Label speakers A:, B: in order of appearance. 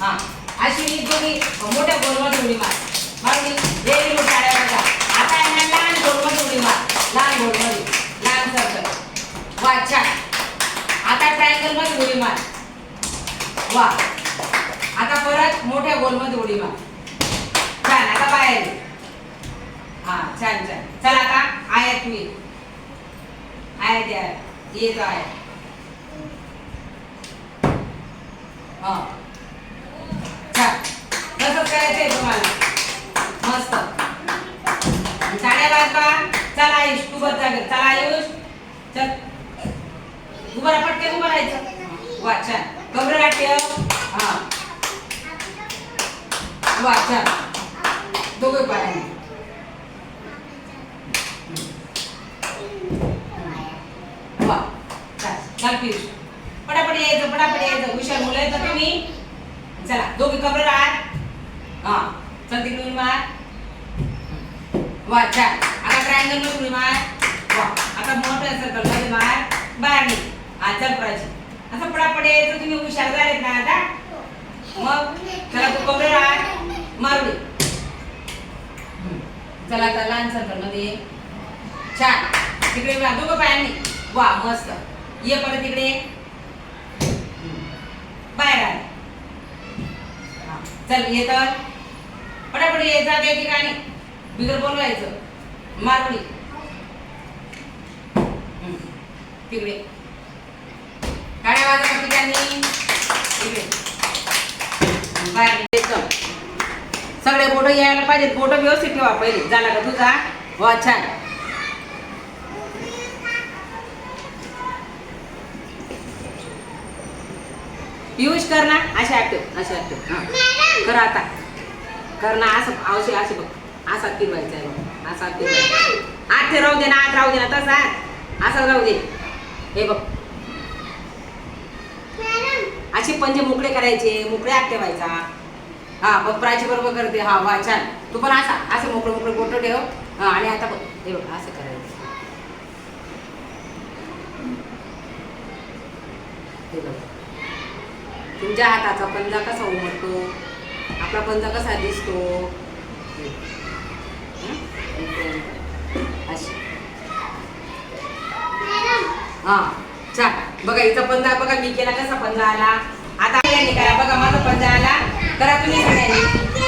A: हा अशी दोन्ही मोठ्या गोलमध्ये उडी मार मारली वेगळी मोठी टाळ्या वाजवा. आता आहे ना लहान गोलमध्ये उडी मार लहान गोलमध्ये लहान सर्कल वा छान. आता ट्रायंगल मध्ये उडी मार वा. आता परत मोठ्या गोलमध्ये उडी मार छान. आता बाहेर हा छान छान. चला आता आयत मी आयत येतो आयत हा छान. तसंच करायचंय तुम्हाला मस्त. टाळ्या वाजवा. चला आयुष तू बस जागे. चला आयुष चल उभं राहा पटकन उभं राहायचं वा छान. कमरेला हा वा छान. दोघे पायाने वा छान. चल पियुष पटापट यायचं पटापट यायचं. हुशार मुलं आहेत ना तुम्ही. चला दोघे कमरे राहत हा चल तिकडे मार वा छान. आता ट्रायंगल मध्ये उडी मार वा. आता मोठ्या सर्कल मध्ये मार बाहेर निघ हा चल प्राची. असं पटापट यायचं. तुम्ही हुशार झालेत ना आता मग. चला तू कमरे राहत मारू दे. चला आता लहान सर्कल मध्ये छान. तिकडे दोघं पायांनी वा मस्त. ये परत इकडे बाहेर आले चल ये तर पटापट यायचं त्या ठिकाणी बिगर बोलवायचं मारवडी तिकडे गाड्या वाजवतात ठिकाणी तिकडे बाहेर निघायचं. सगळे फोटो यायला पाहिजेत. फोटो व्यवस्थित ठेवा पहिले. झाला का तुझा वा छान. पियुष कर ना असे ऍक्टिव्ह असे ऍक्टिव्ह हा कर. आता कर ना असं असे असे बघ. असा फिरवायचा आहे बघ. असा फिरवायचा. आत ते राहू दे ना आत राहू दे ना तसा असं राहू दे. हे बघ असे पंजे मोकळे करायचे. मोकळे आत ठेवायचा हा बघ. प्राची बरोबर करते हा वा छान. तू पण असा असे मोकळे मोकळे फोटो ठेव हा. आणि आता बघ हे बघ असं करायचं. हे बघ तुमच्या हाताचा पंजा कसा उमटतो. आपला पंजा कसा दिसतो हा छान. बघा हिचा पंजा बघा मी केला कसा पंजा आला. आता करा बघा माझा पंजा आला. करा तुम्ही सगळ्यांनी.